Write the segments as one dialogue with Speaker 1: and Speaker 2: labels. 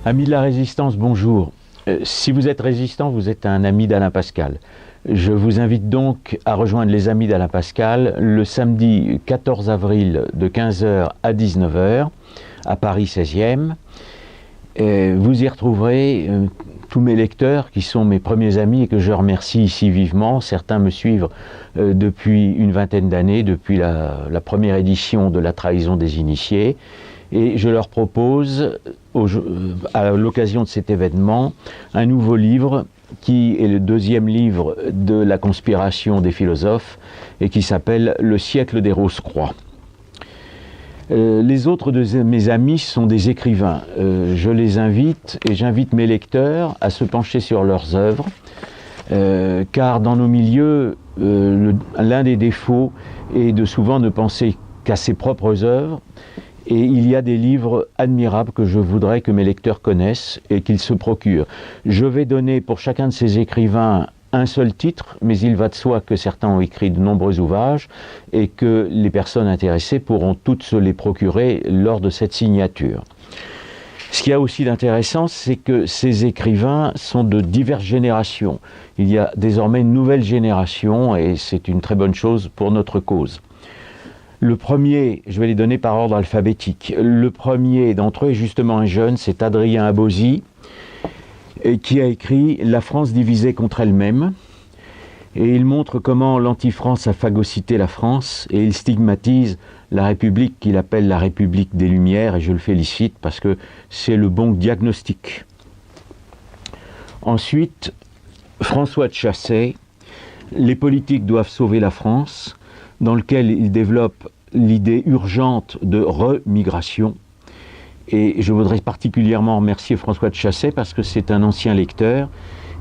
Speaker 1: Amis de la Résistance, bonjour. Si vous êtes résistant, vous êtes un ami d'Alain Pascal. Je vous invite donc à rejoindre les Amis d'Alain Pascal le samedi 14 avril de 15h à 19h à Paris 16e. Vous y retrouverez tous mes lecteurs qui sont mes premiers amis et que je remercie ici vivement. Certains me suivent depuis une vingtaine d'années, depuis la première édition de La Trahison des Initiés. Et je leur propose, à l'occasion de cet événement, un nouveau livre qui est le deuxième livre de la conspiration des philosophes et qui s'appelle « Le siècle des Rose-Croix ». Les autres de mes amis sont des écrivains. Je les invite et j'invite mes lecteurs à se pencher sur leurs œuvres, car dans nos milieux, l'un des défauts est de souvent ne penser qu'à ses propres œuvres. Et il y a des livres admirables que je voudrais que mes lecteurs connaissent et qu'ils se procurent. Je vais donner pour chacun de ces écrivains un seul titre, mais il va de soi que certains ont écrit de nombreux ouvrages et que les personnes intéressées pourront toutes se les procurer lors de cette signature. Ce qu'il y a aussi d'intéressant, c'est que ces écrivains sont de diverses générations. Il y a désormais une nouvelle génération et c'est une très bonne chose pour notre cause. Le premier, je vais les donner par ordre alphabétique. Le premier d'entre eux est justement un jeune, c'est Adrien Abosi, qui a écrit « La France divisée contre elle-même ». Et il montre comment l'anti-France a phagocyté la France et il stigmatise la République qu'il appelle la République des Lumières, et je le félicite parce que c'est le bon diagnostic. Ensuite, François de Chassey, « Les politiques doivent sauver la France », dans lequel il développe l'idée urgente de remigration. Et je voudrais particulièrement remercier François de Chassey parce que c'est un ancien lecteur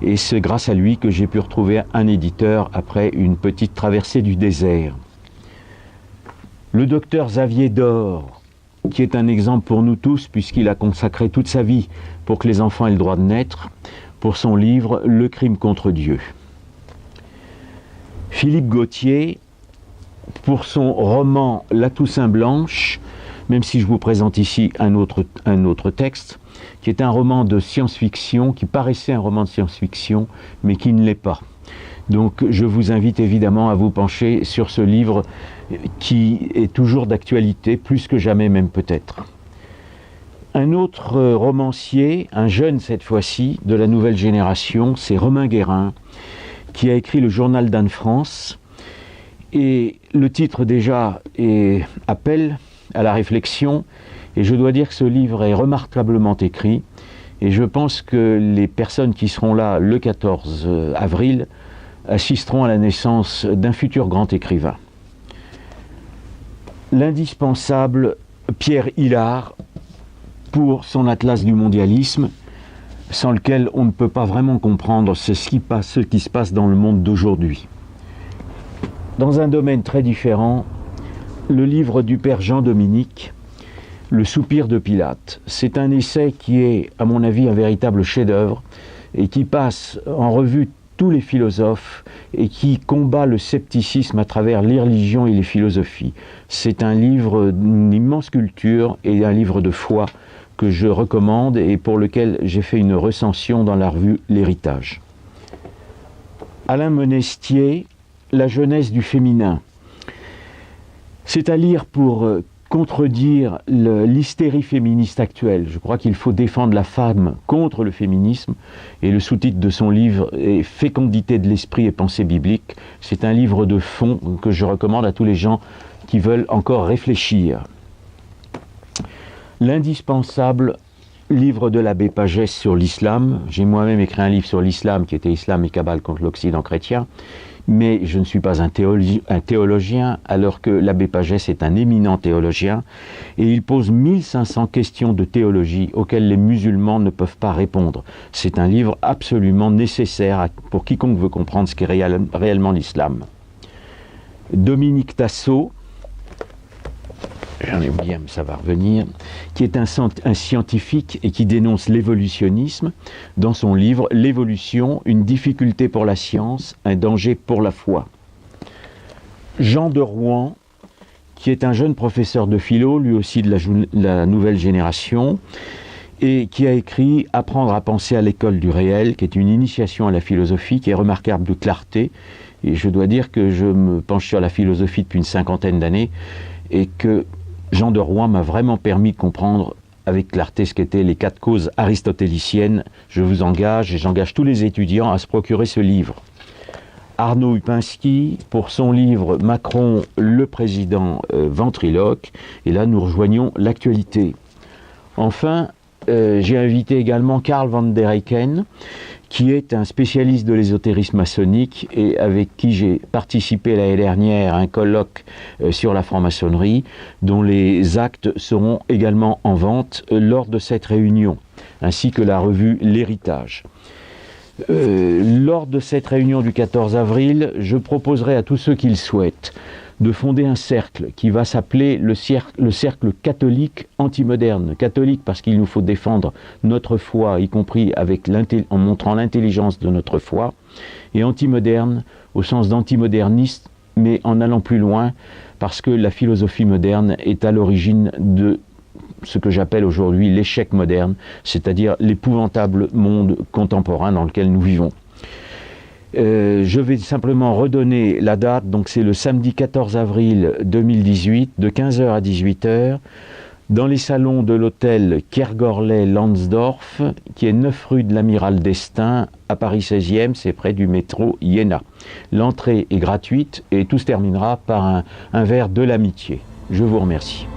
Speaker 1: et c'est grâce à lui que j'ai pu retrouver un éditeur après une petite traversée du désert. Le docteur Xavier Dor, qui est un exemple pour nous tous puisqu'il a consacré toute sa vie pour que les enfants aient le droit de naître, pour son livre « Le crime contre Dieu ». Philippe Gautier, pour son roman « La Toussaint Blanche », même si je vous présente ici un autre texte, qui est un roman de science-fiction, qui paraissait un roman de science-fiction, mais qui ne l'est pas. Donc je vous invite évidemment à vous pencher sur ce livre qui est toujours d'actualité, plus que jamais même peut-être. Un autre romancier, un jeune cette fois-ci, de la nouvelle génération, c'est Romain Guérin, qui a écrit le Journal d'Anne-France. Et le titre déjà appelle à la réflexion, et je dois dire que ce livre est remarquablement écrit, et je pense que les personnes qui seront là le 14 avril assisteront à la naissance d'un futur grand écrivain. L'indispensable Pierre Hillard pour son Atlas du mondialisme, sans lequel on ne peut pas vraiment comprendre ce qui se passe dans le monde d'aujourd'hui. Dans un domaine très différent, le livre du père Jean-Dominique, Le soupir de Pilate. C'est un essai qui est, à mon avis, un véritable chef-d'œuvre et qui passe en revue tous les philosophes et qui combat le scepticisme à travers les religions et les philosophies. C'est un livre d'une immense culture et un livre de foi que je recommande et pour lequel j'ai fait une recension dans la revue L'Héritage. Alain Monestier, La jeunesse du féminin. C'est à lire pour contredire l'hystérie féministe actuelle. Je crois qu'il faut défendre la femme contre le féminisme et le sous-titre de son livre est « Fécondité de l'esprit et pensée biblique ». C'est un livre de fond que je recommande à tous les gens qui veulent encore réfléchir. L'indispensable livre de l'abbé Pagès sur l'islam. J'ai moi-même écrit un livre sur l'islam qui était Islam et Kabbale contre l'Occident chrétien. Mais je ne suis pas un théologien, alors que l'abbé Pagès est un éminent théologien, et il pose 1500 questions de théologie auxquelles les musulmans ne peuvent pas répondre. C'est un livre absolument nécessaire pour quiconque veut comprendre ce qu'est réellement l'islam. Dominique Tassot, j'en ai oublié, mais ça va revenir, qui est un scientifique et qui dénonce l'évolutionnisme dans son livre « L'évolution, une difficulté pour la science, un danger pour la foi ». Jean de Rouen, qui est un jeune professeur de philo, lui aussi de la nouvelle génération, et qui a écrit « Apprendre à penser à l'école du réel », qui est une initiation à la philosophie, qui est remarquable de clarté. Et je dois dire que je me penche sur la philosophie depuis une 50aine d'années, et que Jean de Rouen m'a vraiment permis de comprendre avec clarté ce qu'étaient les 4 causes aristotéliciennes. Je vous engage, et j'engage tous les étudiants à se procurer ce livre. Arnaud Upinski, pour son livre « Macron, le président ventriloque », et là nous rejoignons l'actualité. Enfin, j'ai invité également Karl van der Eycken, qui est un spécialiste de l'ésotérisme maçonnique et avec qui j'ai participé l'année dernière à un colloque sur la franc-maçonnerie, dont les actes seront également en vente lors de cette réunion, ainsi que la revue L'Héritage. Lors de cette réunion du 14 avril, je proposerai à tous ceux qui le souhaitent de fonder un cercle qui va s'appeler le cercle catholique antimoderne. Catholique parce qu'il nous faut défendre notre foi, y compris en montrant l'intelligence de notre foi, et antimoderne au sens d'antimoderniste, mais en allant plus loin, parce que la philosophie moderne est à l'origine de ce que j'appelle aujourd'hui l'échec moderne, c'est-à-dire l'épouvantable monde contemporain dans lequel nous vivons. Je vais simplement redonner la date, donc c'est le samedi 14 avril 2018, de 15h à 18h, dans les salons de l'hôtel Kergorlet-Lansdorf, qui est 9 rue de l'Amiral d'Estaing, à Paris 16e, c'est près du métro Iéna. L'entrée est gratuite et tout se terminera par un verre de l'amitié. Je vous remercie.